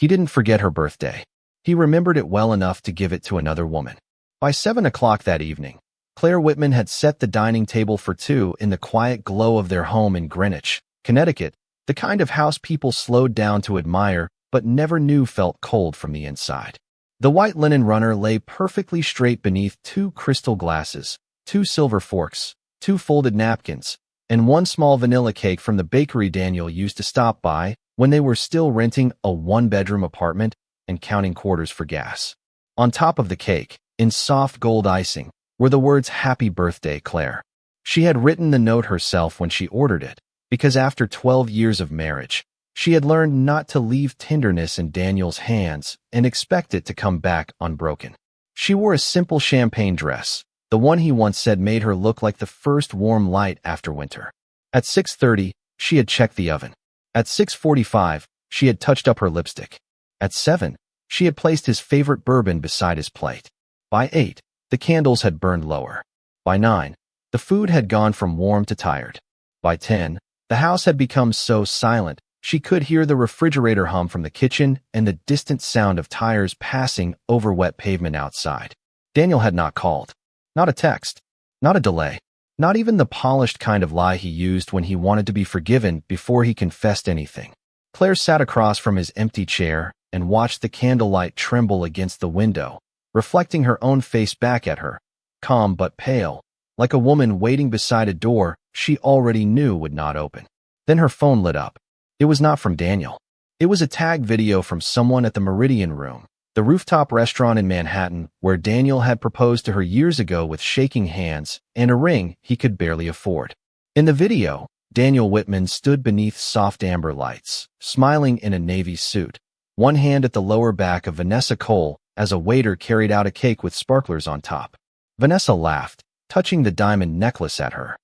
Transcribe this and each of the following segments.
He didn't forget her birthday. He remembered it well enough to give it to another woman. By 7 o'clock that evening, Claire Whitman had set the dining table for two in the quiet glow of their home in Greenwich, Connecticut, the kind of house people slowed down to admire but never knew felt cold from the inside. The white linen runner lay perfectly straight beneath two crystal glasses, two silver forks, two folded napkins, and one small vanilla cake from the bakery Daniel used to stop by when they were still renting a one-bedroom apartment and counting quarters for gas. On top of the cake, in soft gold icing, were the words "Happy Birthday, Claire." She had written the note herself when she ordered it, because after 12 years of marriage, she had learned not to leave tenderness in Daniel's hands and expect it to come back unbroken. She wore a simple champagne dress, the one he once said made her look like the first warm light after winter. At 6:30, she had checked the oven. At 6:45, she had touched up her lipstick. At 7, she had placed his favorite bourbon beside his plate. By 8, the candles had burned lower. By 9, the food had gone from warm to tired. By 10, the house had become so silent she could hear the refrigerator hum from the kitchen and the distant sound of tires passing over wet pavement outside. Daniel had not called. Not a text. Not a delay. Not even the polished kind of lie he used when he wanted to be forgiven before he confessed anything. Claire sat across from his empty chair and watched the candlelight tremble against the window, reflecting her own face back at her, calm but pale, like a woman waiting beside a door she already knew would not open. Then her phone lit up. It was not from Daniel. It was a tag video from someone at the Meridian Room, the rooftop restaurant in Manhattan where Daniel had proposed to her years ago with shaking hands and a ring he could barely afford. In the video, Daniel Whitman stood beneath soft amber lights, smiling in a navy suit, one hand at the lower back of Vanessa Cole as a waiter carried out a cake with sparklers on top. Vanessa laughed, touching the diamond necklace at her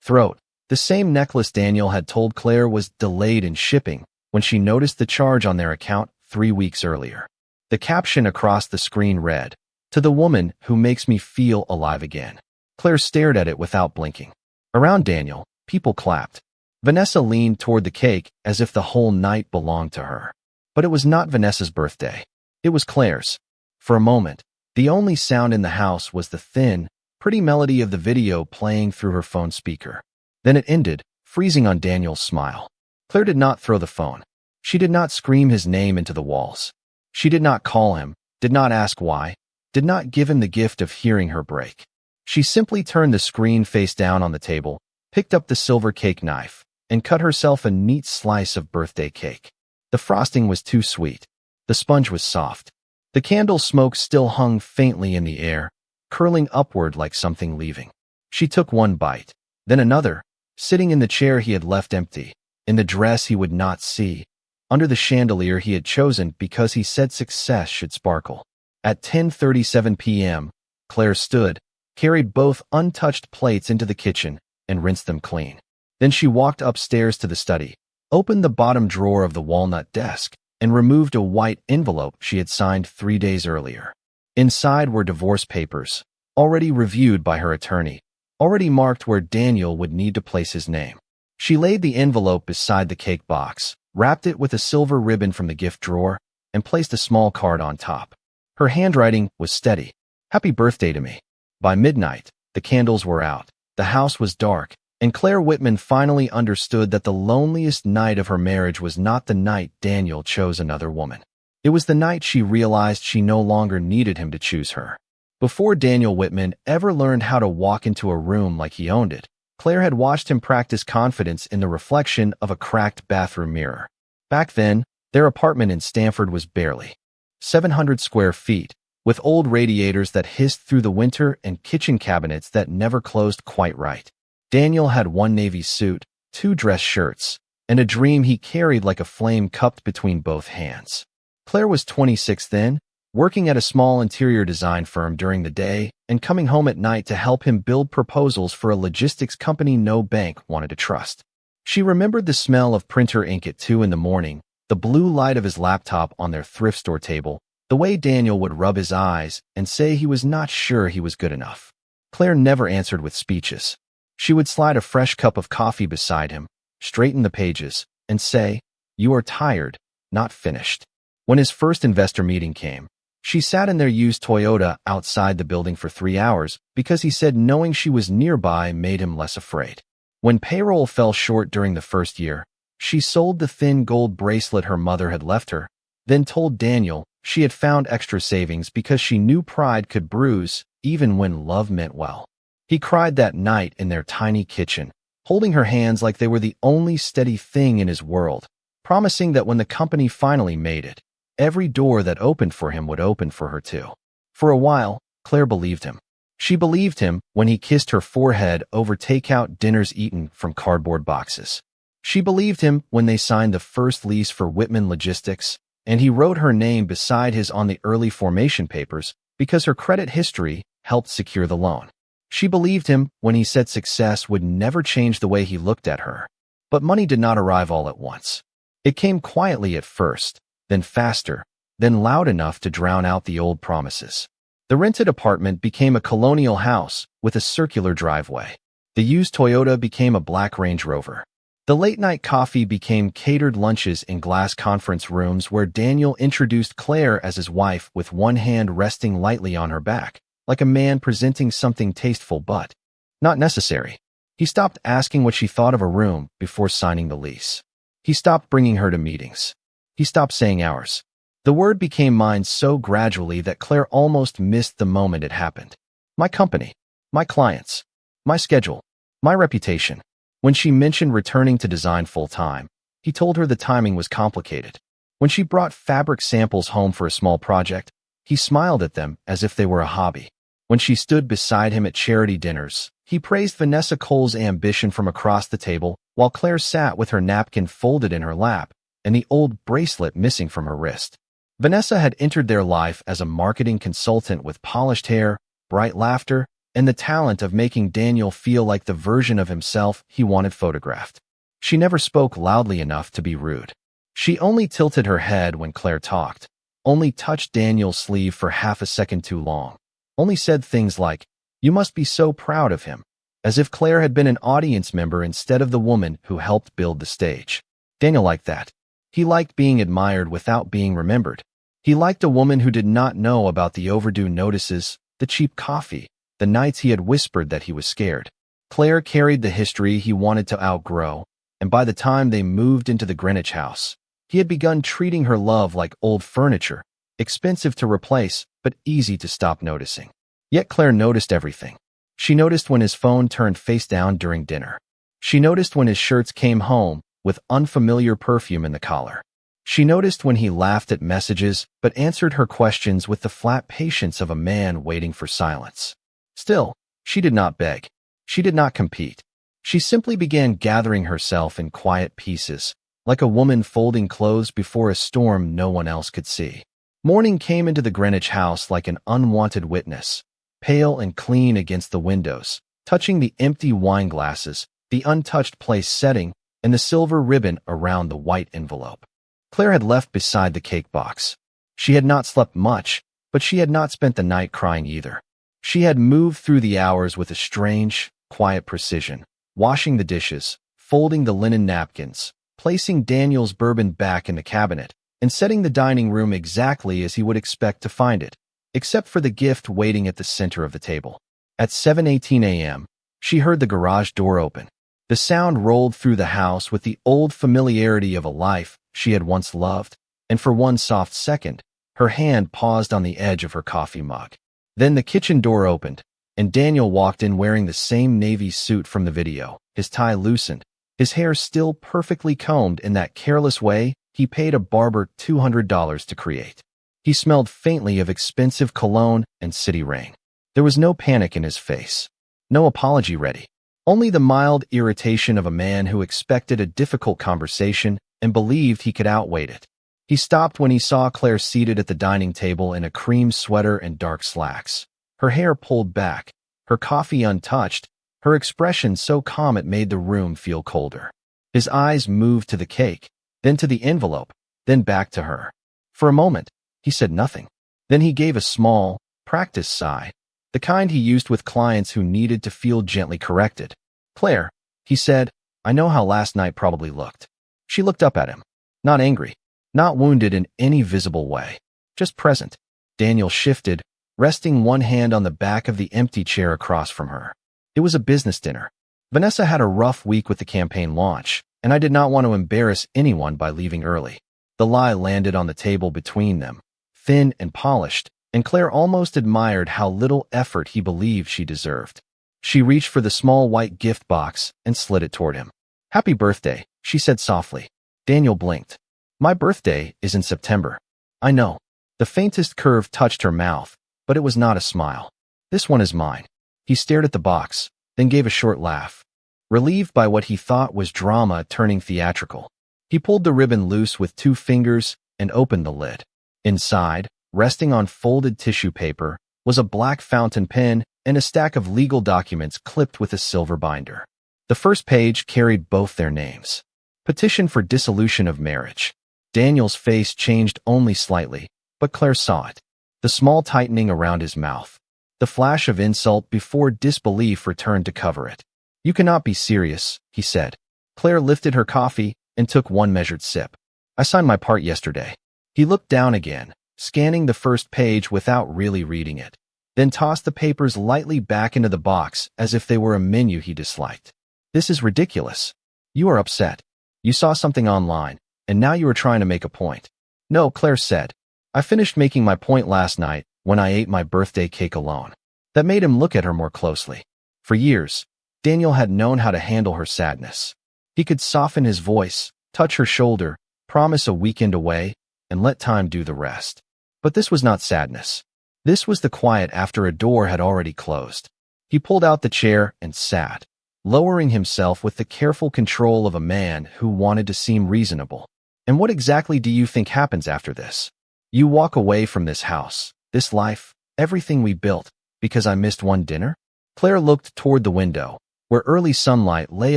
throat, the same necklace Daniel had told Claire was delayed in shipping when she noticed the charge on their account 3 weeks earlier. The caption across the screen read, "To the woman who makes me feel alive again." Claire stared at it without blinking. Around Daniel, people clapped. Vanessa leaned toward the cake as if the whole night belonged to her. But it was not Vanessa's birthday. It was Claire's. For a moment, the only sound in the house was the thin, pretty melody of the video playing through her phone speaker. Then it ended, freezing on Daniel's smile. Claire did not throw the phone. She did not scream his name into the walls. She did not call him, did not ask why, did not give him the gift of hearing her break. She simply turned the screen face down on the table, picked up the silver cake knife, and cut herself a neat slice of birthday cake. The frosting was too sweet. The sponge was soft. The candle smoke still hung faintly in the air, curling upward like something leaving. She took one bite, then another, sitting in the chair he had left empty, in the dress he would not see, under the chandelier he had chosen because he said success should sparkle. At 10:37 p.m., Claire stood, carried both untouched plates into the kitchen, and rinsed them clean. Then she walked upstairs to the study, opened the bottom drawer of the walnut desk, and removed a white envelope she had signed 3 days earlier. Inside were divorce papers, already reviewed by her attorney, already marked where Daniel would need to place his name. She laid the envelope beside the cake box, wrapped it with a silver ribbon from the gift drawer, and placed a small card on top. Her handwriting was steady. "Happy birthday to me." By midnight, the candles were out, the house was dark, and Claire Whitman finally understood that the loneliest night of her marriage was not the night Daniel chose another woman. It was the night she realized she no longer needed him to choose her. Before Daniel Whitman ever learned how to walk into a room like he owned it, Claire had watched him practice confidence in the reflection of a cracked bathroom mirror. Back then, their apartment in Stamford was barely 700 square feet, with old radiators that hissed through the winter and kitchen cabinets that never closed quite right. Daniel had one navy suit, 2 dress shirts, and a dream he carried like a flame cupped between both hands. Claire was 26 then, working at a small interior design firm during the day and coming home at night to help him build proposals for a logistics company no bank wanted to trust. She remembered the smell of printer ink at 2 in the morning, the blue light of his laptop on their thrift store table, the way Daniel would rub his eyes and say he was not sure he was good enough. Claire never answered with speeches. She would slide a fresh cup of coffee beside him, straighten the pages, and say, "You are tired, not finished." When his first investor meeting came, she sat in their used Toyota outside the building for 3 hours because he said knowing she was nearby made him less afraid. When payroll fell short during the first year, she sold the thin gold bracelet her mother had left her, then told Daniel she had found extra savings because she knew pride could bruise even when love meant well. He cried that night in their tiny kitchen, holding her hands like they were the only steady thing in his world, promising that when the company finally made it, every door that opened for him would open for her too. For a while, Claire believed him. She believed him when he kissed her forehead over takeout dinners eaten from cardboard boxes. She believed him when they signed the first lease for Whitman Logistics, and he wrote her name beside his on the early formation papers because her credit history helped secure the loan. She believed him when he said success would never change the way he looked at her. But money did not arrive all at once. It came quietly at first, then faster, then loud enough to drown out the old promises. The rented apartment became a colonial house with a circular driveway. The used Toyota became a black Range Rover. The late-night coffee became catered lunches in glass conference rooms where Daniel introduced Claire as his wife with one hand resting lightly on her back, like a man presenting something tasteful but not necessary. He stopped asking what she thought of a room before signing the lease. He stopped bringing her to meetings. He stopped saying ours. The word became mine so gradually that Claire almost missed the moment it happened. My company, my clients, my schedule, my reputation. When she mentioned returning to design full-time, he told her the timing was complicated. When she brought fabric samples home for a small project, he smiled at them as if they were a hobby. When she stood beside him at charity dinners, he praised Vanessa Cole's ambition from across the table, while Claire sat with her napkin folded in her lap and the old bracelet missing from her wrist. Vanessa had entered their life as a marketing consultant with polished hair, bright laughter, and the talent of making Daniel feel like the version of himself he wanted photographed. She never spoke loudly enough to be rude. She only tilted her head when Claire talked, only touched Daniel's sleeve for half a second too long, only said things like, "You must be so proud of him," as if Claire had been an audience member instead of the woman who helped build the stage. Daniel liked that. He liked being admired without being remembered. He liked a woman who did not know about the overdue notices, the cheap coffee, the nights he had whispered that he was scared. Claire carried the history he wanted to outgrow, and by the time they moved into the Greenwich house, he had begun treating her love like old furniture, expensive to replace, but easy to stop noticing. Yet Claire noticed everything. She noticed when his phone turned face down during dinner. She noticed when his shirts came home with unfamiliar perfume in the collar. She noticed when he laughed at messages but answered her questions with the flat patience of a man waiting for silence. Still, she did not beg. She did not compete. She simply began gathering herself in quiet pieces, like a woman folding clothes before a storm no one else could see. Morning came into the Greenwich house like an unwanted witness, pale and clean against the windows, touching the empty wine glasses, the untouched place setting, and the silver ribbon around the white envelope. Claire had left beside the cake box. She had not slept much, but she had not spent the night crying either. She had moved through the hours with a strange, quiet precision, washing the dishes, folding the linen napkins, placing Daniel's bourbon back in the cabinet, and setting the dining room exactly as he would expect to find it, except for the gift waiting at the center of the table. At 7:18 a.m., she heard the garage door open. The sound rolled through the house with the old familiarity of a life she had once loved, and for one soft second, her hand paused on the edge of her coffee mug. Then the kitchen door opened, and Daniel walked in wearing the same navy suit from the video, his tie loosened, his hair still perfectly combed in that careless way he paid a barber $200 to create. He smelled faintly of expensive cologne and city rain. There was no panic in his face, no apology ready, only the mild irritation of a man who expected a difficult conversation and believed he could outwait it. He stopped when he saw Claire seated at the dining table in a cream sweater and dark slacks, her hair pulled back, her coffee untouched, her expression so calm it made the room feel colder. His eyes moved to the cake, then to the envelope, then back to her. For a moment, he said nothing. Then he gave a small, practiced sigh, the kind he used with clients who needed to feel gently corrected. "Claire," he said, "I know how last night probably looked." She looked up at him. Not angry, not wounded in any visible way, just present. Daniel shifted, resting one hand on the back of the empty chair across from her. It was a business dinner. Vanessa had a rough week with the campaign launch, and I did not want to embarrass anyone by leaving early. The lie landed on the table between them, thin and polished, and Claire almost admired how little effort he believed she deserved. She reached for the small white gift box and slid it toward him. "Happy birthday," she said softly. Daniel blinked. "My birthday is in September." "I know." The faintest curve touched her mouth, but it was not a smile. "This one is mine." He stared at the box, then gave a short laugh, relieved by what he thought was drama turning theatrical. He pulled the ribbon loose with 2 fingers and opened the lid. Inside, resting on folded tissue paper, was a black fountain pen and a stack of legal documents clipped with a silver binder. The first page carried both their names. Petition for dissolution of marriage. Daniel's face changed only slightly, but Claire saw it. The small tightening around his mouth. The flash of insult before disbelief returned to cover it. "You cannot be serious," he said. Claire lifted her coffee and took one measured sip. "I signed my part yesterday." He looked down again, scanning the first page without really reading it, then tossed the papers lightly back into the box as if they were a menu he disliked. "This is ridiculous. You are upset. You saw something online, and now you are trying to make a point." "No," Claire said. "I finished making my point last night when I ate my birthday cake alone." That made him look at her more closely. For years, Daniel had known how to handle her sadness. He could soften his voice, touch her shoulder, promise a weekend away, and let time do the rest. But this was not sadness. This was the quiet after a door had already closed. He pulled out the chair and sat, lowering himself with the careful control of a man who wanted to seem reasonable. "And what exactly do you think happens after this? You walk away from this house, this life, everything we built, because I missed one dinner?" Claire looked toward the window, where early sunlight lay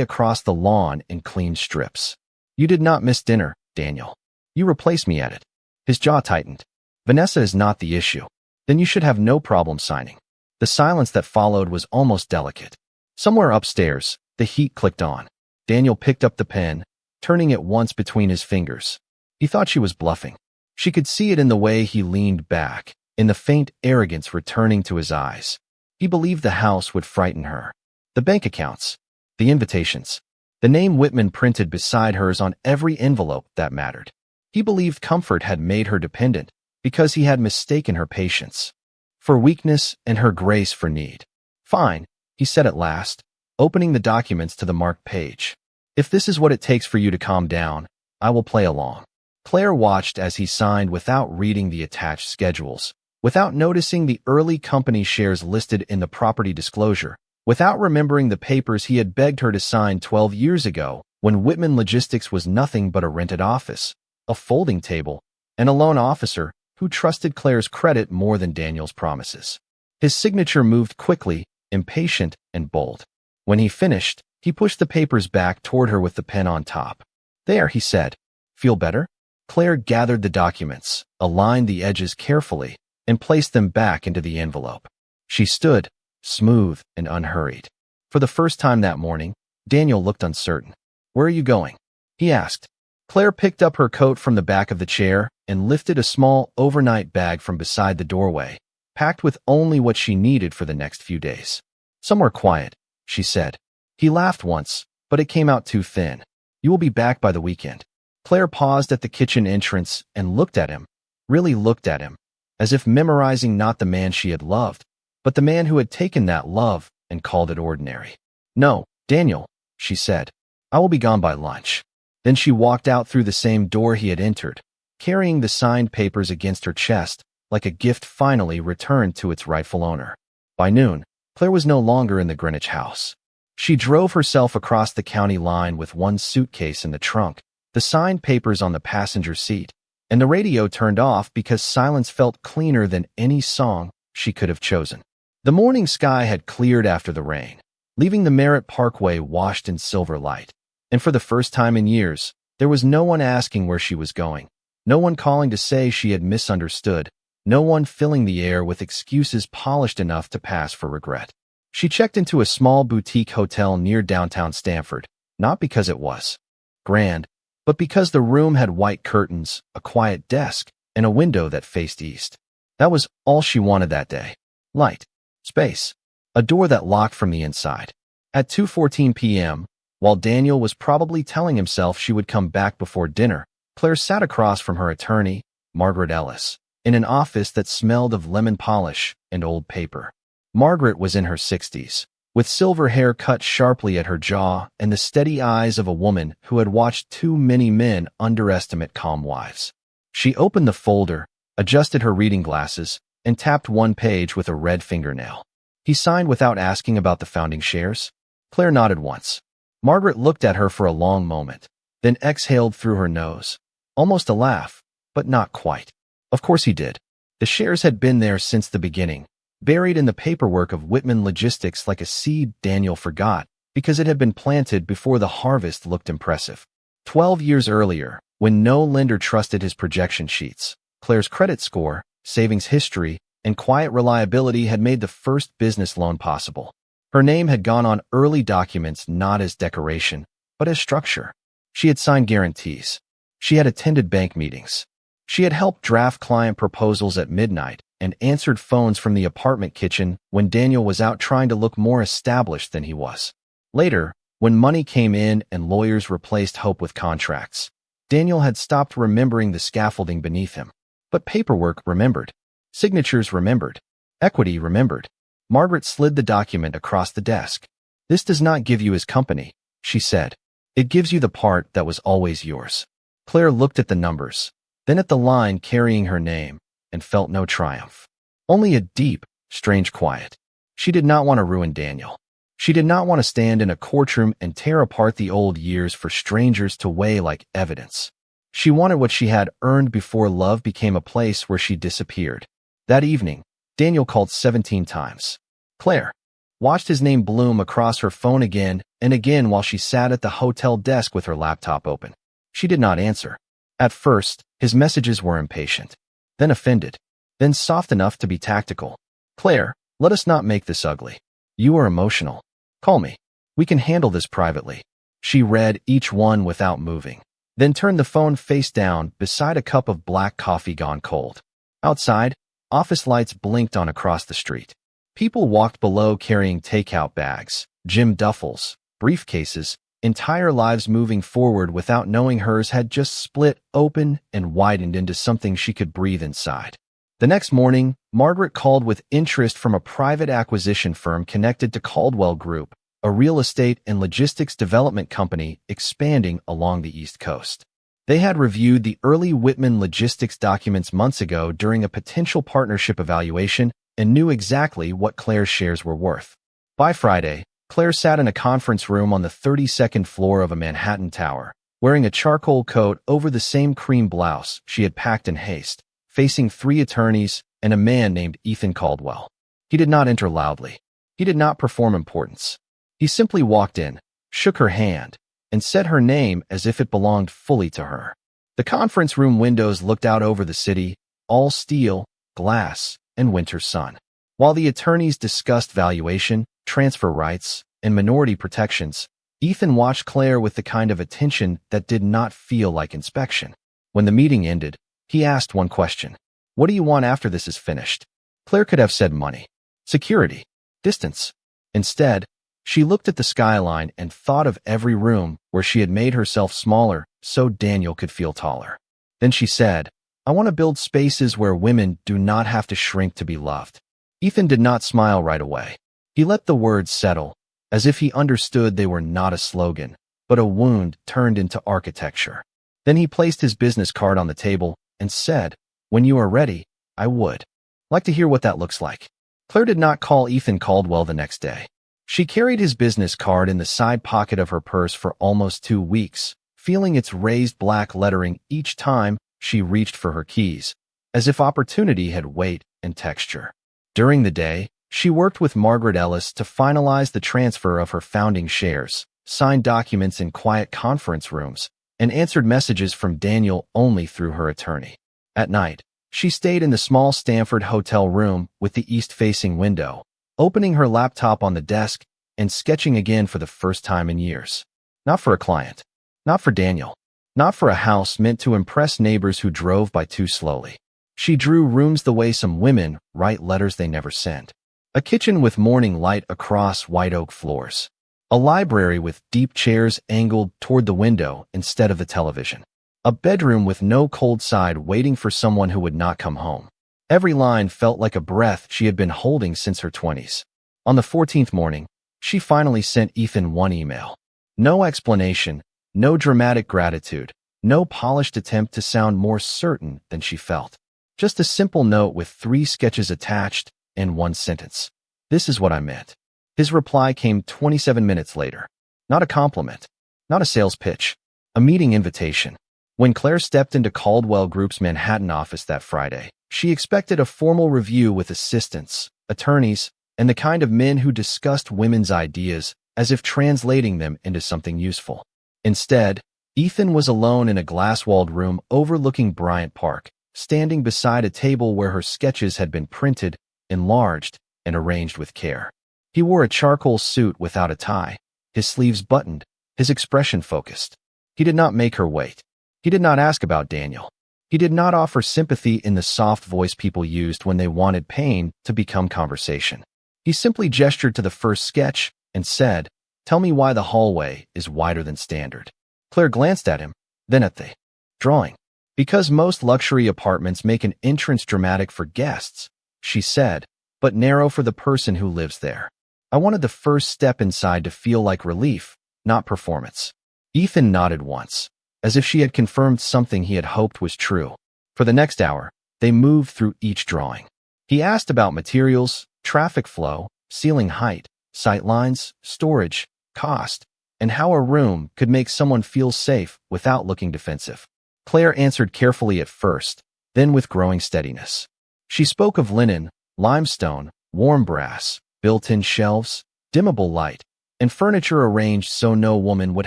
across the lawn in clean strips. "You did not miss dinner, Daniel. You replaced me at it." His jaw tightened. "Vanessa is not the issue. Then you should have no problem signing." The silence that followed was almost delicate. Somewhere upstairs, the heat clicked on. Daniel picked up the pen, turning it once between his fingers. He thought she was bluffing. She could see it in the way he leaned back, in the faint arrogance returning to his eyes. He believed the house would frighten her. The bank accounts, the invitations, the name Whitman printed beside hers on every envelope that mattered. He believed comfort had made her dependent because he had mistaken her patience for weakness and her grace for need. "Fine," he said at last, opening the documents to the marked page. "If this is what it takes for you to calm down, I will play along." Claire watched as he signed without reading the attached schedules, without noticing the early company shares listed in the property disclosure, without remembering the papers he had begged her to sign 12 years ago when Whitman Logistics was nothing but a rented office, a folding table, and a loan officer who trusted Claire's credit more than Daniel's promises. His signature moved quickly, impatient and bold. When he finished, he pushed the papers back toward her with the pen on top. "There," he said. "Feel better?" Claire gathered the documents, aligned the edges carefully, and placed them back into the envelope. She stood, smooth and unhurried. For the first time that morning, Daniel looked uncertain. "Where are you going?" he asked. Claire picked up her coat from the back of the chair and lifted a small overnight bag from beside the doorway, packed with only what she needed for the next few days. "Somewhere quiet," she said. He laughed once, but it came out too thin. "You will be back by the weekend." Claire paused at the kitchen entrance and looked at him, really looked at him, as if memorizing not the man she had loved, but the man who had taken that love and called it ordinary. "No, Daniel," she said. "I will be gone by lunch." Then she walked out through the same door he had entered, carrying the signed papers against her chest, like a gift finally returned to its rightful owner. By noon, Claire was no longer in the Greenwich house. She drove herself across the county line with one suitcase in the trunk, the signed papers on the passenger seat, and the radio turned off because silence felt cleaner than any song she could have chosen. The morning sky had cleared after the rain, leaving the Merritt Parkway washed in silver light. And for the first time in years, there was no one asking where she was going, no one calling to say she had misunderstood, no one filling the air with excuses polished enough to pass for regret. She checked into a small boutique hotel near downtown Stamford, not because it was grand, but because the room had white curtains, a quiet desk, and a window that faced east. That was all she wanted that day. Light. Space. A door that locked from the inside. At 2:14 p.m., while Daniel was probably telling himself she would come back before dinner, Claire sat across from her attorney, Margaret Ellis, in an office that smelled of lemon polish and old paper. Margaret was in her 60s, with silver hair cut sharply at her jaw and the steady eyes of a woman who had watched too many men underestimate calm wives. She opened the folder, adjusted her reading glasses, and tapped one page with a red fingernail. He signed without asking about the founding shares? Claire nodded once. Margaret looked at her for a long moment, then exhaled through her nose. Almost a laugh, but not quite. Of course he did. The shares had been there since the beginning, buried in the paperwork of Whitman Logistics like a seed Daniel forgot, because it had been planted before the harvest looked impressive. 12 years earlier, when no lender trusted his projection sheets, Claire's credit score, savings history, and quiet reliability had made the first business loan possible. Her name had gone on early documents not as decoration, but as structure. She had signed guarantees. She had attended bank meetings. She had helped draft client proposals at midnight and answered phones from the apartment kitchen when Daniel was out trying to look more established than he was. Later, when money came in and lawyers replaced hope with contracts, Daniel had stopped remembering the scaffolding beneath him. But paperwork remembered. Signatures remembered. Equity remembered. Margaret slid the document across the desk. "This does not give you his company," she said. "It gives you the part that was always yours." Claire looked at the numbers, then at the line carrying her name, and felt no triumph. Only a deep, strange quiet. She did not want to ruin Daniel. She did not want to stand in a courtroom and tear apart the old years for strangers to weigh like evidence. She wanted what she had earned before love became a place where she disappeared. That evening, Daniel called 17 times. Claire watched his name bloom across her phone again and again while she sat at the hotel desk with her laptop open. She did not answer. At first, his messages were impatient, then offended, then soft enough to be tactical. "Claire, let us not make this ugly. You are emotional. Call me. We can handle this privately." She read each one without moving, then turned the phone face down beside a cup of black coffee gone cold. Outside, office lights blinked on across the street. People walked below carrying takeout bags, gym duffels, briefcases, entire lives moving forward without knowing hers had just split open and widened into something she could breathe inside. The next morning, Margaret called with interest from a private acquisition firm connected to Caldwell Group, a real estate and logistics development company expanding along the East Coast. They had reviewed the early Whitman Logistics documents months ago during a potential partnership evaluation and knew exactly what Claire's shares were worth. By Friday, Claire sat in a conference room on the 32nd floor of a Manhattan tower, wearing a charcoal coat over the same cream blouse she had packed in haste, facing 3 attorneys and a man named Ethan Caldwell. He did not enter loudly. He did not perform importance. He simply walked in, shook her hand, and said her name as if it belonged fully to her. The conference room windows looked out over the city, all steel, glass, and winter sun. While the attorneys discussed valuation, transfer rights, and minority protections, Ethan watched Claire with the kind of attention that did not feel like inspection. When the meeting ended, he asked one question. "What do you want after this is finished?" Claire could have said money, security, distance. Instead, she looked at the skyline and thought of every room where she had made herself smaller so Daniel could feel taller. Then she said, "I want to build spaces where women do not have to shrink to be loved." Ethan did not smile right away. He let the words settle, as if he understood they were not a slogan, but a wound turned into architecture. Then he placed his business card on the table and said, "When you are ready, I would like to hear what that looks like." Claire did not call Ethan Caldwell the next day. She carried his business card in the side pocket of her purse for almost 2 weeks, feeling its raised black lettering each time she reached for her keys, as if opportunity had weight and texture. During the day, she worked with Margaret Ellis to finalize the transfer of her founding shares, signed documents in quiet conference rooms, and answered messages from Daniel only through her attorney. At night, she stayed in the small Stanford hotel room with the east-facing window, opening her laptop on the desk and sketching again for the first time in years. Not for a client. Not for Daniel. Not for a house meant to impress neighbors who drove by too slowly. She drew rooms the way some women write letters they never send. A kitchen with morning light across white oak floors. A library with deep chairs angled toward the window instead of the television. A bedroom with no cold side waiting for someone who would not come home. Every line felt like a breath she had been holding since her 20s. On the 14th morning, she finally sent Ethan one email. No explanation, no dramatic gratitude, no polished attempt to sound more certain than she felt. Just a simple note with 3 sketches attached and 1 sentence. This is what I meant. His reply came 27 minutes later. Not a compliment, not a sales pitch, a meeting invitation. When Claire stepped into Caldwell Group's Manhattan office that Friday, she expected a formal review with assistants, attorneys, and the kind of men who discussed women's ideas as if translating them into something useful. Instead, Ethan was alone in a glass-walled room overlooking Bryant Park, standing beside a table where her sketches had been printed, enlarged, and arranged with care. He wore a charcoal suit without a tie, his sleeves buttoned, his expression focused. He did not make her wait. He did not ask about Daniel. He did not offer sympathy in the soft voice people used when they wanted pain to become conversation. He simply gestured to the first sketch and said, "Tell me why the hallway is wider than standard." Claire glanced at him, then at the drawing. "Because most luxury apartments make an entrance dramatic for guests," she said, "but narrow for the person who lives there. I wanted the first step inside to feel like relief, not performance." Ethan nodded once, as if she had confirmed something he had hoped was true. For the next hour, they moved through each drawing. He asked about materials, traffic flow, ceiling height, sight lines, storage, cost, and how a room could make someone feel safe without looking defensive. Claire answered carefully at first, then with growing steadiness. She spoke of linen, limestone, warm brass, built-in shelves, dimmable light, and furniture arranged so no woman would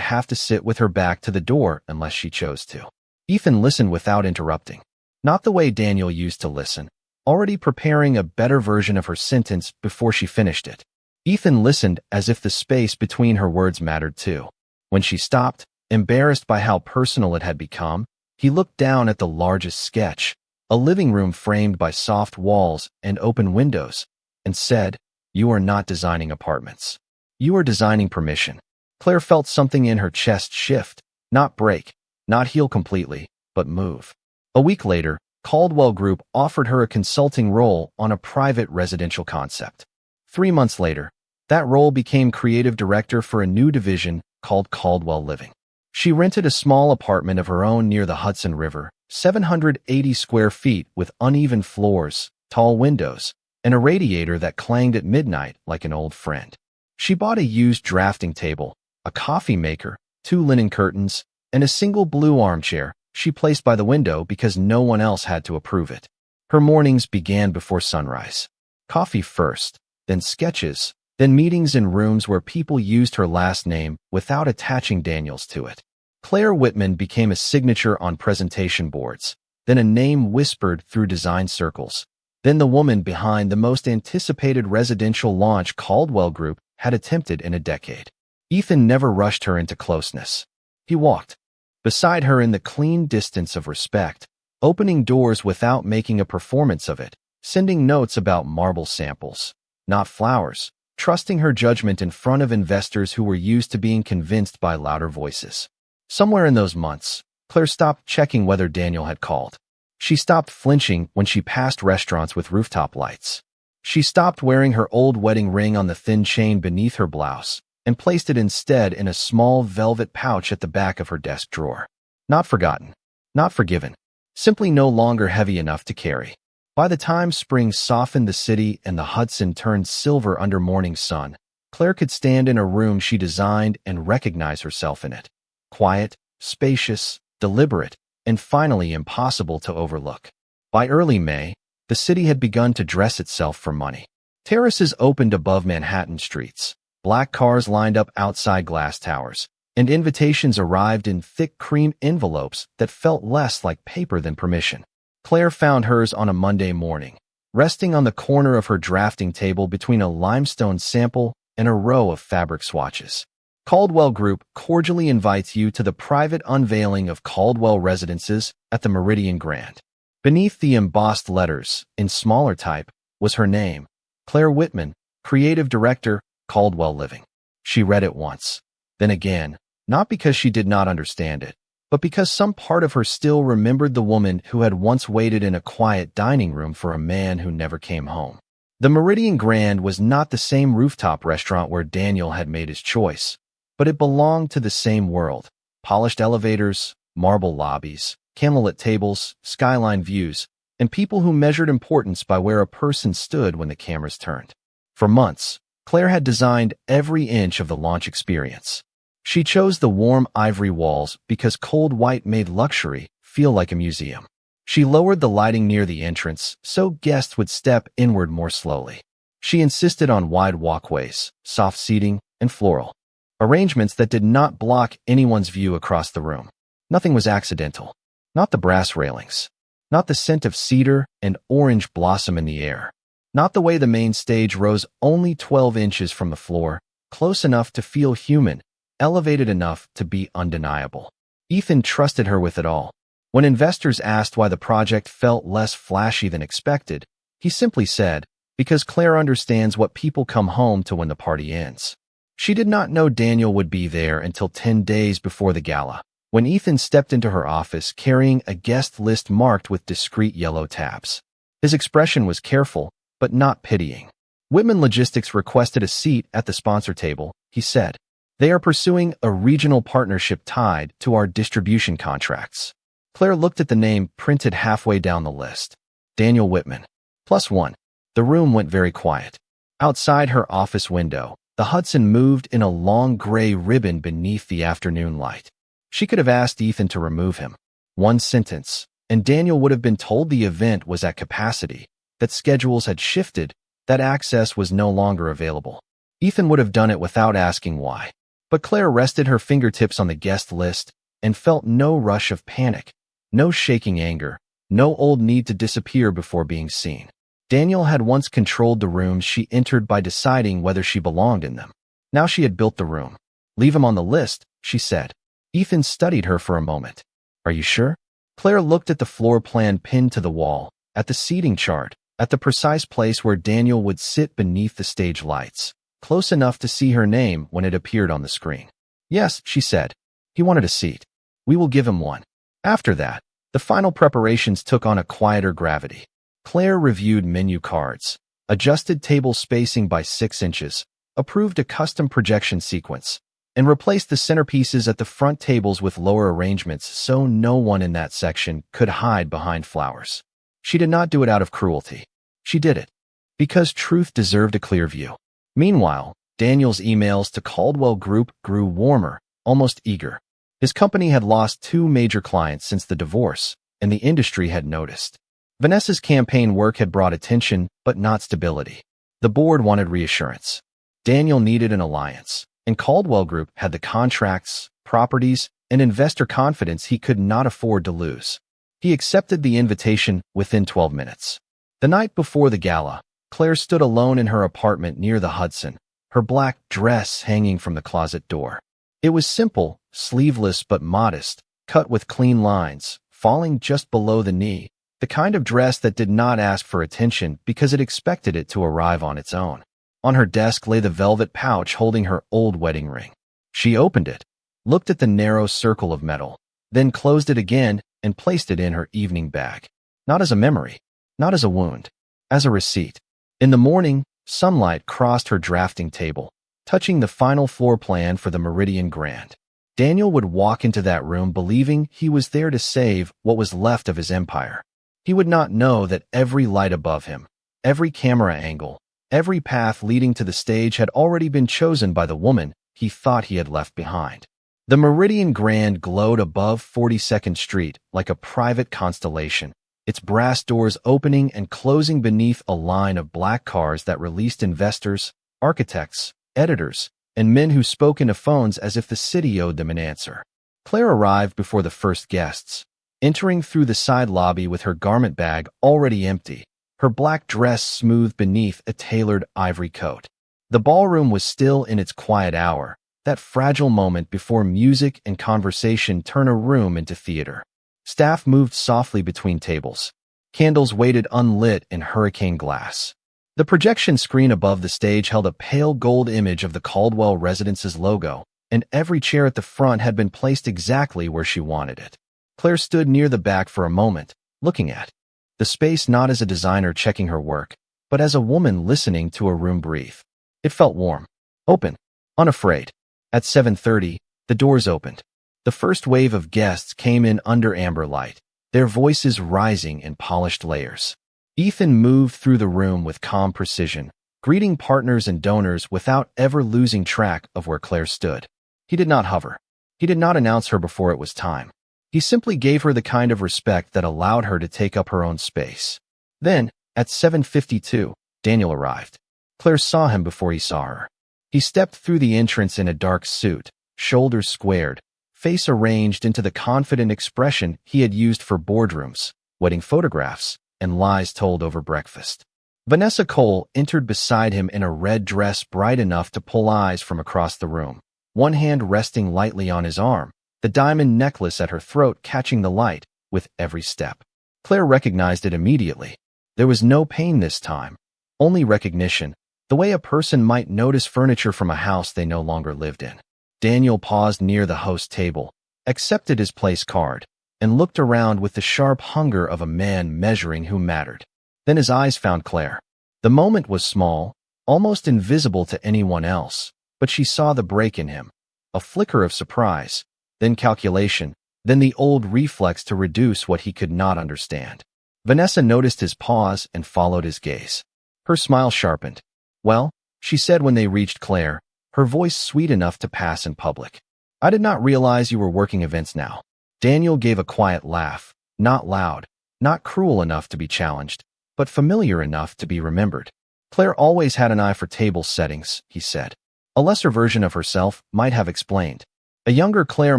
have to sit with her back to the door unless she chose to. Ethan listened without interrupting. Not the way Daniel used to listen, already preparing a better version of her sentence before she finished it. Ethan listened as if the space between her words mattered too. When she stopped, embarrassed by how personal it had become, he looked down at the largest sketch, a living room framed by soft walls and open windows, and said, "You are not designing apartments. You are designing permission." Claire felt something in her chest shift, not break, not heal completely, but move. A week later, Caldwell Group offered her a consulting role on a private residential concept. 3 months later, that role became creative director for a new division called Caldwell Living. She rented a small apartment of her own near the Hudson River, 780 square feet with uneven floors, tall windows, and a radiator that clanged at midnight like an old friend. She bought a used drafting table, a coffee maker, 2 linen curtains, and a single blue armchair she placed by the window because no one else had to approve it. Her mornings began before sunrise. Coffee first, then sketches, then meetings in rooms where people used her last name without attaching Daniel's to it. Claire Whitman became a signature on presentation boards, then a name whispered through design circles, then the woman behind the most anticipated residential launch Caldwell Group had attempted in a decade. Ethan never rushed her into closeness. He walked beside her in the clean distance of respect, opening doors without making a performance of it, sending notes about marble samples, not flowers, trusting her judgment in front of investors who were used to being convinced by louder voices. Somewhere in those months, Claire stopped checking whether Daniel had called. She stopped flinching when she passed restaurants with rooftop lights. She stopped wearing her old wedding ring on the thin chain beneath her blouse and placed it instead in a small velvet pouch at the back of her desk drawer. Not forgotten, not forgiven, simply no longer heavy enough to carry. By the time spring softened the city and the Hudson turned silver under morning sun, Claire could stand in a room she designed and recognize herself in it. Quiet, spacious, deliberate, and finally impossible to overlook. By early May, the city had begun to dress itself for money. Terraces opened above Manhattan streets. Black cars lined up outside glass towers, and invitations arrived in thick cream envelopes that felt less like paper than permission. Claire found hers on a Monday morning, resting on the corner of her drafting table between a limestone sample and a row of fabric swatches. Caldwell Group cordially invites you to the private unveiling of Caldwell Residences at the Meridian Grand. Beneath the embossed letters, in smaller type, was her name, Claire Whitman, Creative Director, Caldwell Living. She read it once, then again, not because she did not understand it, but because some part of her still remembered the woman who had once waited in a quiet dining room for a man who never came home. The Meridian Grand was not the same rooftop restaurant where Daniel had made his choice, but it belonged to the same world: polished elevators, marble lobbies, candlelit tables, skyline views, and people who measured importance by where a person stood when the cameras turned. For months, Claire had designed every inch of the launch experience. She chose the warm ivory walls because cold white made luxury feel like a museum. She lowered the lighting near the entrance so guests would step inward more slowly. She insisted on wide walkways, soft seating, and floral arrangements that did not block anyone's view across the room. Nothing was accidental. Not the brass railings. Not the scent of cedar and orange blossom in the air. Not the way the main stage rose only 12 inches from the floor, close enough to feel human, elevated enough to be undeniable. Ethan trusted her with it all. When investors asked why the project felt less flashy than expected, he simply said, "Because Claire understands what people come home to when the party ends." She did not know Daniel would be there until 10 days before the gala, when Ethan stepped into her office carrying a guest list marked with discreet yellow tabs. His expression was careful, but not pitying. "Whitman Logistics requested a seat at the sponsor table," he said. "They are pursuing a regional partnership tied to our distribution contracts." Claire looked at the name printed halfway down the list. Daniel Whitman. +1. The room went very quiet. Outside her office window, the Hudson moved in a long gray ribbon beneath the afternoon light. She could have asked Ethan to remove him. One sentence, and Daniel would have been told the event was at capacity, that schedules had shifted, that access was no longer available. Ethan would have done it without asking why. But Claire rested her fingertips on the guest list and felt no rush of panic, no shaking anger, no old need to disappear before being seen. Daniel had once controlled the rooms she entered by deciding whether she belonged in them. Now she had built the room. "Leave him on the list," she said. Ethan studied her for a moment. "Are you sure?" Claire looked at the floor plan pinned to the wall, at the seating chart, at the precise place where Daniel would sit beneath the stage lights, close enough to see her name when it appeared on the screen. "Yes," she said. "He wanted a seat. We will give him one." After that, the final preparations took on a quieter gravity. Claire reviewed menu cards, adjusted table spacing by 6 inches, approved a custom projection sequence, and replaced the centerpieces at the front tables with lower arrangements so no one in that section could hide behind flowers. She did not do it out of cruelty. She did it because truth deserved a clear view. Meanwhile, Daniel's emails to Caldwell Group grew warmer, almost eager. His company had lost 2 major clients since the divorce, and the industry had noticed. Vanessa's campaign work had brought attention, but not stability. The board wanted reassurance. Daniel needed an alliance, and Caldwell Group had the contracts, properties, and investor confidence he could not afford to lose. He accepted the invitation within 12 minutes. The night before the gala, Claire stood alone in her apartment near the Hudson, her black dress hanging from the closet door. It was simple, sleeveless but modest, cut with clean lines, falling just below the knee, the kind of dress that did not ask for attention because it expected it to arrive on its own. On her desk lay the velvet pouch holding her old wedding ring. She opened it, looked at the narrow circle of metal, then closed it again and placed it in her evening bag. Not as a memory, not as a wound, as a receipt. In the morning, sunlight crossed her drafting table, touching the final floor plan for the Meridian Grand. Daniel would walk into that room believing he was there to save what was left of his empire. He would not know that every light above him, every camera angle, every path leading to the stage had already been chosen by the woman he thought he had left behind. The Meridian Grand glowed above 42nd Street like a private constellation, its brass doors opening and closing beneath a line of black cars that released investors, architects, editors, and men who spoke into phones as if the city owed them an answer. Claire arrived before the first guests, entering through the side lobby with her garment bag already empty, her black dress smoothed beneath a tailored ivory coat. The ballroom was still in its quiet hour, that fragile moment before music and conversation turn a room into theater. Staff moved softly between tables. Candles waited unlit in hurricane glass. The projection screen above the stage held a pale gold image of the Caldwell residence's logo, and every chair at the front had been placed exactly where she wanted it. Claire stood near the back for a moment, looking at the space not as a designer checking her work, but as a woman listening to a room breathe. It felt warm, open, unafraid. At 7:30, the doors opened. The first wave of guests came in under amber light, their voices rising in polished layers. Ethan moved through the room with calm precision, greeting partners and donors without ever losing track of where Claire stood. He did not hover. He did not announce her before it was time. He simply gave her the kind of respect that allowed her to take up her own space. Then, at 7:52, Daniel arrived. Claire saw him before he saw her. He stepped through the entrance in a dark suit, shoulders squared, face arranged into the confident expression he had used for boardrooms, wedding photographs, and lies told over breakfast. Vanessa Cole entered beside him in a red dress bright enough to pull eyes from across the room, one hand resting lightly on his arm, the diamond necklace at her throat catching the light with every step. Claire recognized it immediately. There was no pain this time, only recognition, the way a person might notice furniture from a house they no longer lived in. Daniel paused near the host table, accepted his place card, and looked around with the sharp hunger of a man measuring who mattered. Then his eyes found Claire. The moment was small, almost invisible to anyone else, but she saw the break in him. A flicker of surprise, then calculation, then the old reflex to reduce what he could not understand. Vanessa noticed his pause and followed his gaze. Her smile sharpened. "Well," she said when they reached Claire, her voice sweet enough to pass in public. "I did not realize you were working events now." Daniel gave a quiet laugh, not loud, not cruel enough to be challenged, but familiar enough to be remembered. Claire always had an eye for table settings, he said. A lesser version of herself might have explained. A younger Claire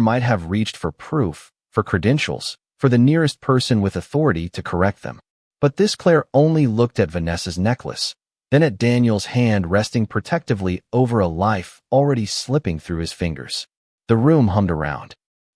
might have reached for proof, for credentials, for the nearest person with authority to correct them. But this Claire only looked at Vanessa's necklace, then at Daniel's hand resting protectively over a life already slipping through his fingers. The room hummed around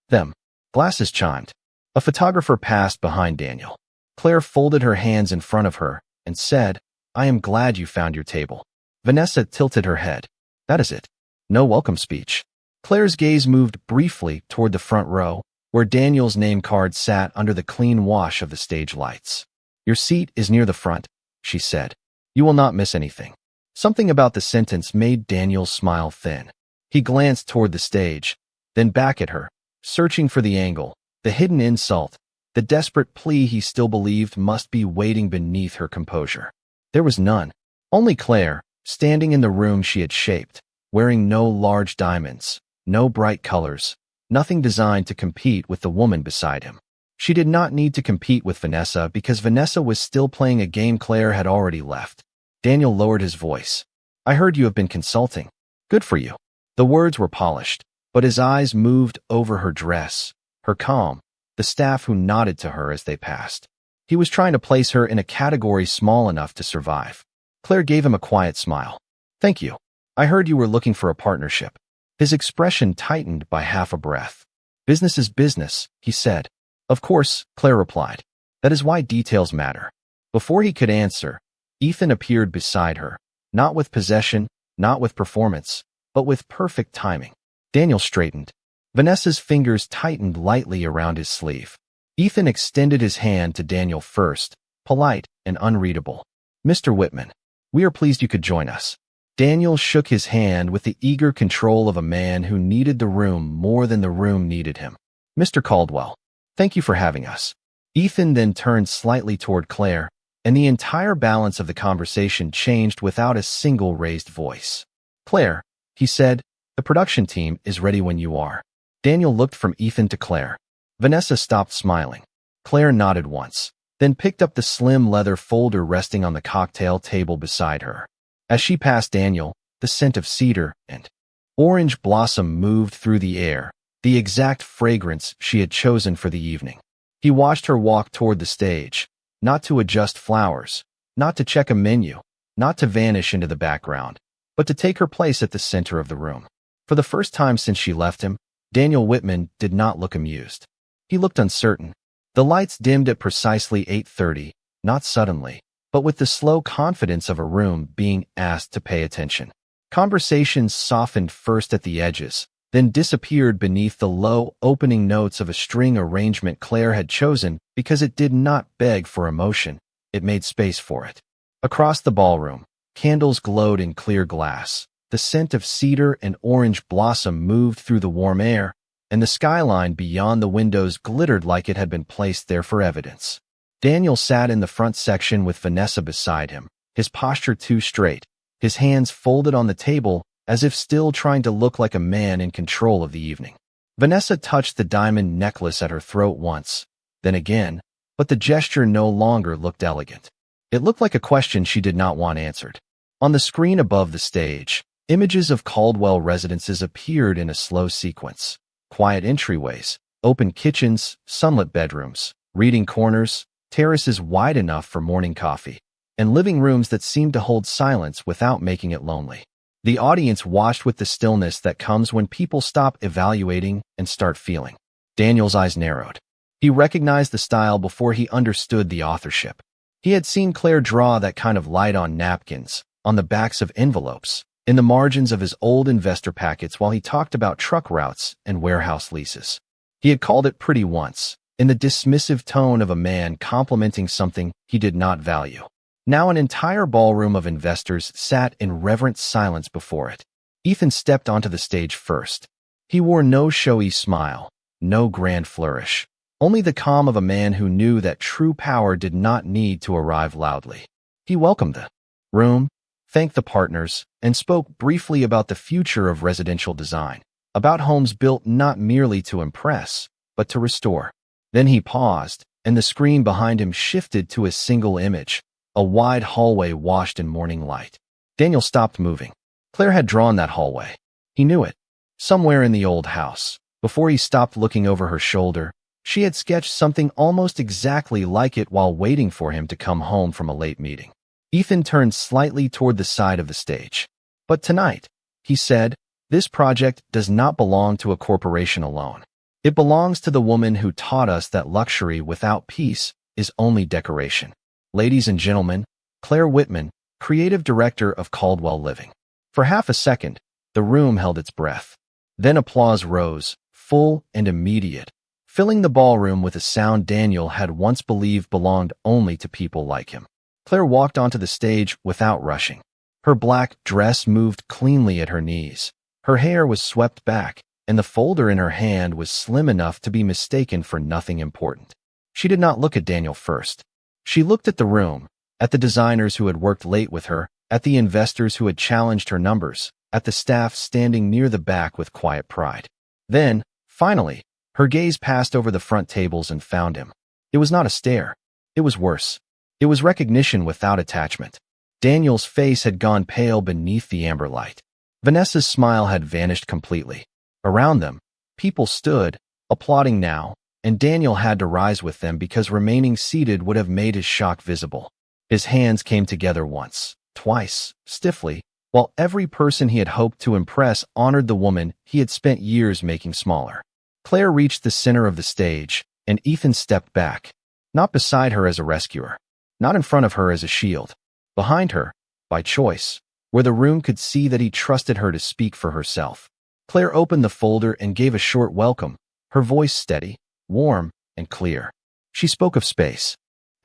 them. Glasses chimed. A photographer passed behind Daniel. Claire folded her hands in front of her and said, "I am glad you found your table." Vanessa tilted her head. "That is it. No welcome speech." Claire's gaze moved briefly toward the front row, where Daniel's name card sat under the clean wash of the stage lights. "Your seat is near the front," she said. "You will not miss anything." Something about the sentence made Daniel smile thin. He glanced toward the stage, then back at her, searching for the angle, the hidden insult, the desperate plea he still believed must be waiting beneath her composure. There was none. Only Claire, standing in the room she had shaped, wearing no large diamonds, no bright colors, nothing designed to compete with the woman beside him. She did not need to compete with Vanessa because Vanessa was still playing a game Claire had already left. Daniel lowered his voice. "I heard you have been consulting. Good for you." The words were polished, but his eyes moved over her dress, her calm, the staff who nodded to her as they passed. He was trying to place her in a category small enough to survive. Claire gave him a quiet smile. "Thank you. I heard you were looking for a partnership." His expression tightened by half a breath. "Business is business," he said. "Of course," Claire replied. "That is why details matter." Before he could answer, Ethan appeared beside her, not with possession, not with performance, but with perfect timing. Daniel straightened. Vanessa's fingers tightened lightly around his sleeve. Ethan extended his hand to Daniel first, polite and unreadable. "Mr. Whitman, we are pleased you could join us." Daniel shook his hand with the eager control of a man who needed the room more than the room needed him. "Mr. Caldwell, thank you for having us." Ethan then turned slightly toward Claire, and the entire balance of the conversation changed without a single raised voice. "Claire," he said, "the production team is ready when you are." Daniel looked from Ethan to Claire. Vanessa stopped smiling. Claire nodded once, then picked up the slim leather folder resting on the cocktail table beside her. As she passed Daniel, the scent of cedar and orange blossom moved through the air, the exact fragrance she had chosen for the evening. He watched her walk toward the stage, not to adjust flowers, not to check a menu, not to vanish into the background, but to take her place at the center of the room. For the first time since she left him, Daniel Whitman did not look amused. He looked uncertain. The lights dimmed at precisely 8:30, not suddenly, but with the slow confidence of a room being asked to pay attention. Conversations softened first at the edges, then disappeared beneath the low opening notes of a string arrangement Claire had chosen because it did not beg for emotion, it made space for it. Across the ballroom, candles glowed in clear glass. The scent of cedar and orange blossom moved through the warm air, and the skyline beyond the windows glittered like it had been placed there for evidence. Daniel sat in the front section with Vanessa beside him, his posture too straight, his hands folded on the table as if still trying to look like a man in control of the evening. Vanessa touched the diamond necklace at her throat once, then again, but the gesture no longer looked elegant. It looked like a question she did not want answered. On the screen above the stage, images of Caldwell residences appeared in a slow sequence. Quiet entryways, open kitchens, sunlit bedrooms, reading corners, terraces wide enough for morning coffee, and living rooms that seemed to hold silence without making it lonely. The audience watched with the stillness that comes when people stop evaluating and start feeling. Daniel's eyes narrowed. He recognized the style before he understood the authorship. He had seen Claire draw that kind of light on napkins, on the backs of envelopes, in the margins of his old investor packets while he talked about truck routes and warehouse leases. He had called it pretty once, in the dismissive tone of a man complimenting something he did not value. Now an entire ballroom of investors sat in reverent silence before it. Ethan stepped onto the stage first. He wore no showy smile, no grand flourish, only the calm of a man who knew that true power did not need to arrive loudly. He welcomed the room, thanked the partners, and spoke briefly about the future of residential design, about homes built not merely to impress, but to restore. Then he paused, and the screen behind him shifted to a single image, a wide hallway washed in morning light. Daniel stopped moving. Claire had drawn that hallway. He knew it. Somewhere in the old house, before he stopped looking over her shoulder, she had sketched something almost exactly like it while waiting for him to come home from a late meeting. Ethan turned slightly toward the side of the stage. But tonight, he said, this project does not belong to a corporation alone. It belongs to the woman who taught us that luxury without peace is only decoration. Ladies and gentlemen, Claire Whitman, creative director of Caldwell Living. For half a second, the room held its breath. Then applause rose, full and immediate, filling the ballroom with a sound Daniel had once believed belonged only to people like him. Claire walked onto the stage without rushing. Her black dress moved cleanly at her knees. Her hair was swept back, and the folder in her hand was slim enough to be mistaken for nothing important. She did not look at Daniel first. She looked at the room, at the designers who had worked late with her, at the investors who had challenged her numbers, at the staff standing near the back with quiet pride. Then, finally, her gaze passed over the front tables and found him. It was not a stare. It was worse. It was recognition without attachment. Daniel's face had gone pale beneath the amber light. Vanessa's smile had vanished completely. Around them, people stood, applauding now, and Daniel had to rise with them because remaining seated would have made his shock visible. His hands came together once, twice, stiffly, while every person he had hoped to impress honored the woman he had spent years making smaller. Claire reached the center of the stage, and Ethan stepped back, not beside her as a rescuer, not in front of her as a shield, behind her, by choice, where the room could see that he trusted her to speak for herself. Claire opened the folder and gave a short welcome, her voice steady, warm, and clear. She spoke of space,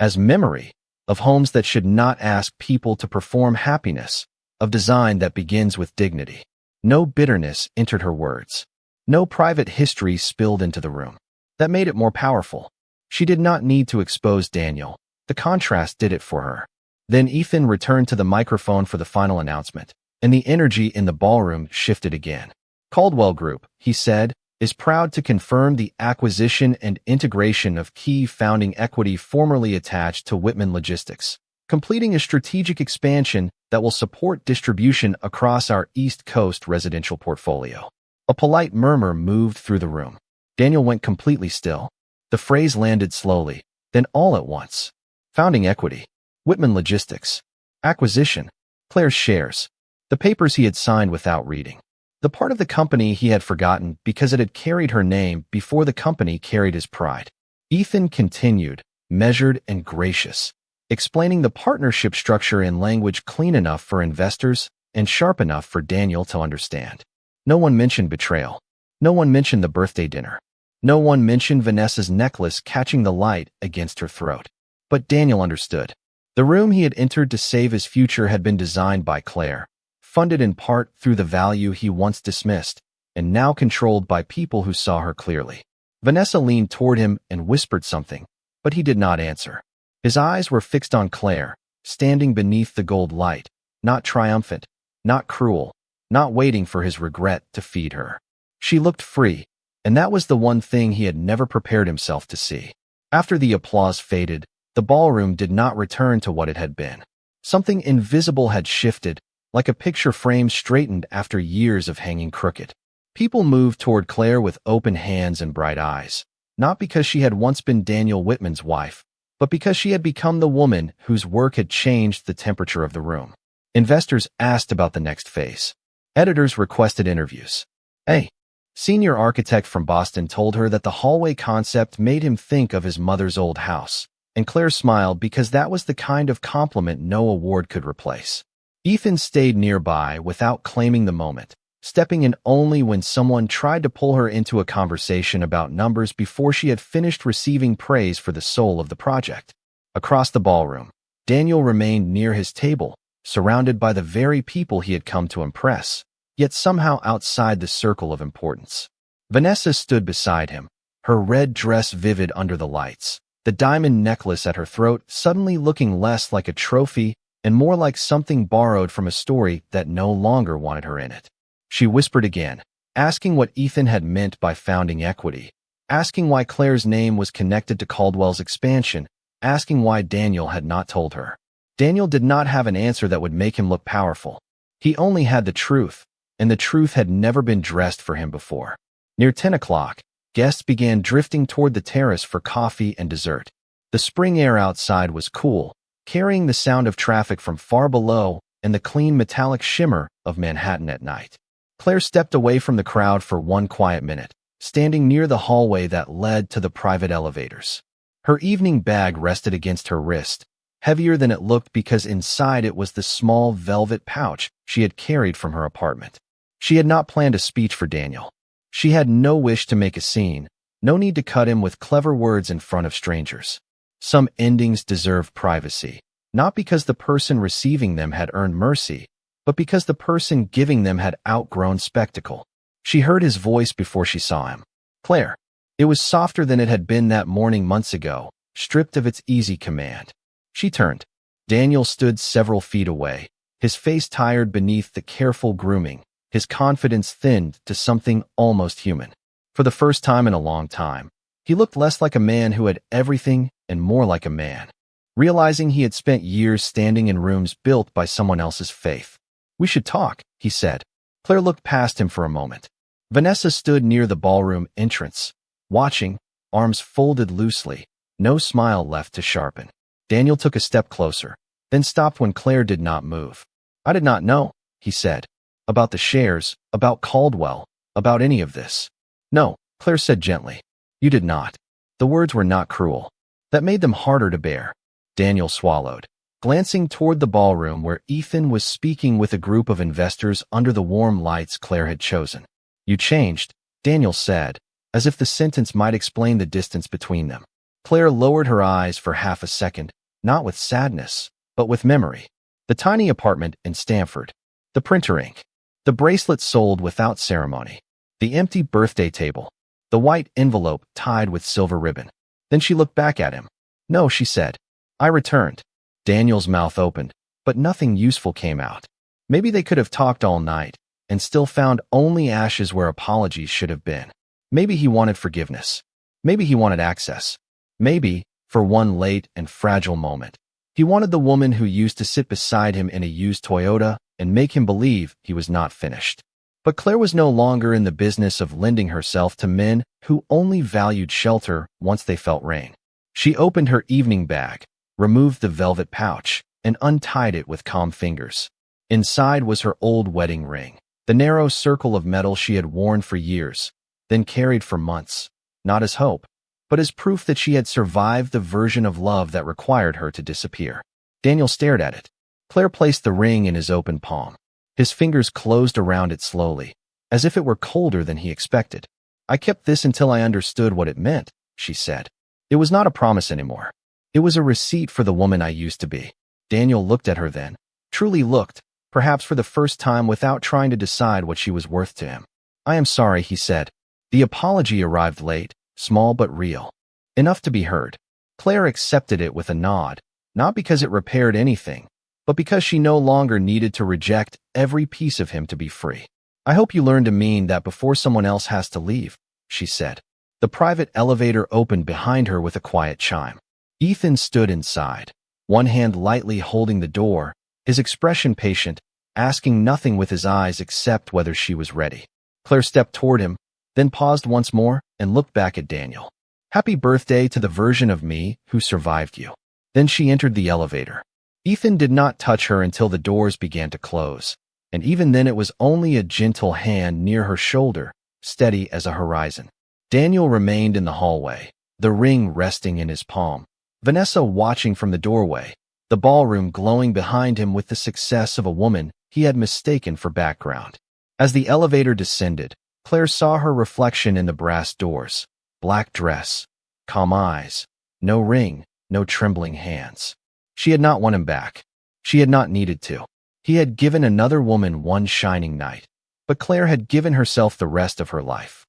as memory, of homes that should not ask people to perform happiness, of design that begins with dignity. No bitterness entered her words. No private history spilled into the room. That made it more powerful. She did not need to expose Daniel. The contrast did it for her. Then Ethan returned to the microphone for the final announcement, and the energy in the ballroom shifted again. Caldwell Group, he said, is proud to confirm the acquisition and integration of key founding equity formerly attached to Whitman Logistics, completing a strategic expansion that will support distribution across our East Coast residential portfolio. A polite murmur moved through the room. Daniel went completely still. The phrase landed slowly, then all at once. Founding equity, Whitman Logistics, acquisition, Claire's shares, the papers he had signed without reading. The part of the company he had forgotten because it had carried her name before the company carried his pride. Ethan continued, measured and gracious, explaining the partnership structure in language clean enough for investors and sharp enough for Daniel to understand. No one mentioned betrayal. No one mentioned the birthday dinner. No one mentioned Vanessa's necklace catching the light against her throat. But Daniel understood. The room he had entered to save his future had been designed by Claire, funded in part through the value he once dismissed, and now controlled by people who saw her clearly. Vanessa leaned toward him and whispered something, but he did not answer. His eyes were fixed on Claire, standing beneath the gold light, not triumphant, not cruel, not waiting for his regret to feed her. She looked free, and that was the one thing he had never prepared himself to see. After the applause faded, the ballroom did not return to what it had been. Something invisible had shifted, like a picture frame straightened after years of hanging crooked. People moved toward Claire with open hands and bright eyes, not because she had once been Daniel Whitman's wife, but because she had become the woman whose work had changed the temperature of the room. Investors asked about the next phase. Editors requested interviews. A senior architect from Boston told her that the hallway concept made him think of his mother's old house, and Claire smiled because that was the kind of compliment no award could replace. Ethan stayed nearby without claiming the moment, stepping in only when someone tried to pull her into a conversation about numbers before she had finished receiving praise for the soul of the project. Across the ballroom, Daniel remained near his table, surrounded by the very people he had come to impress, yet somehow outside the circle of importance. Vanessa stood beside him, her red dress vivid under the lights, the diamond necklace at her throat suddenly looking less like a trophy and more like something borrowed from a story that no longer wanted her in it. She whispered again, asking what Ethan had meant by founding equity, asking why Claire's name was connected to Caldwell's expansion, asking why Daniel had not told her. Daniel did not have an answer that would make him look powerful. He only had the truth, and the truth had never been dressed for him before. Near 10 o'clock, guests began drifting toward the terrace for coffee and dessert. The spring air outside was cool, carrying the sound of traffic from far below and the clean metallic shimmer of Manhattan at night. Claire stepped away from the crowd for one quiet minute, standing near the hallway that led to the private elevators. Her evening bag rested against her wrist, heavier than it looked because inside it was the small velvet pouch she had carried from her apartment. She had not planned a speech for Daniel. She had no wish to make a scene, no need to cut him with clever words in front of strangers. Some endings deserved privacy, not because the person receiving them had earned mercy, but because the person giving them had outgrown spectacle. She heard his voice before she saw him. Claire. It was softer than it had been that morning months ago, stripped of its easy command. She turned. Daniel stood several feet away, his face tired beneath the careful grooming, his confidence thinned to something almost human. For the first time in a long time, he looked less like a man who had everything and more like a man, realizing he had spent years standing in rooms built by someone else's faith. We should talk, he said. Claire looked past him for a moment. Vanessa stood near the ballroom entrance, watching, arms folded loosely, no smile left to sharpen. Daniel took a step closer, then stopped when Claire did not move. I did not know, he said, about the shares, about Caldwell, about any of this. No, Claire said gently. You did not. The words were not cruel. That made them harder to bear. Daniel swallowed, glancing toward the ballroom where Ethan was speaking with a group of investors under the warm lights Claire had chosen. You changed, Daniel said, as if the sentence might explain the distance between them. Claire lowered her eyes for half a second, not with sadness, but with memory. The tiny apartment in Stamford, the printer ink, the bracelet sold without ceremony, the empty birthday table, the white envelope tied with silver ribbon. Then she looked back at him. No, she said. I returned. Daniel's mouth opened, but nothing useful came out. Maybe they could have talked all night and still found only ashes where apologies should have been. Maybe he wanted forgiveness. Maybe he wanted access. Maybe, for one late and fragile moment, he wanted the woman who used to sit beside him in a used Toyota and make him believe he was not finished. But Claire was no longer in the business of lending herself to men who only valued shelter once they felt rain. She opened her evening bag, removed the velvet pouch, and untied it with calm fingers. Inside was her old wedding ring, The narrow circle of metal she had worn for years, then carried for months, not as hope, but as proof that she had survived the version of love that required her to disappear. Daniel stared at it. Claire placed the ring in his open palm. His fingers closed around it slowly, as if it were colder than he expected. "I kept this until I understood what it meant," she said. "It was not a promise anymore. It was a receipt for the woman I used to be." Daniel looked at her then, truly looked, perhaps for the first time without trying to decide what she was worth to him. "I am sorry," he said. The apology arrived late, small but real. Enough to be heard. Claire accepted it with a nod, not because it repaired anything, but because she no longer needed to reject every piece of him to be free. "I hope you learn to mean that before someone else has to leave," she said. The private elevator opened behind her with a quiet chime. Ethan stood inside, one hand lightly holding the door, his expression patient, asking nothing with his eyes except whether she was ready. Claire stepped toward him, then paused once more and looked back at Daniel. "Happy birthday to the version of me who survived you." Then she entered the elevator. Ethan did not touch her until the doors began to close, and even then it was only a gentle hand near her shoulder, steady as a horizon. Daniel remained in the hallway, the ring resting in his palm, Vanessa watching from the doorway, the ballroom glowing behind him with the success of a woman he had mistaken for background. As the elevator descended, Claire saw her reflection in the brass doors. Black dress, calm eyes, no ring, no trembling hands. She had not won him back. She had not needed to. He had given another woman one shining night, but Claire had given herself the rest of her life.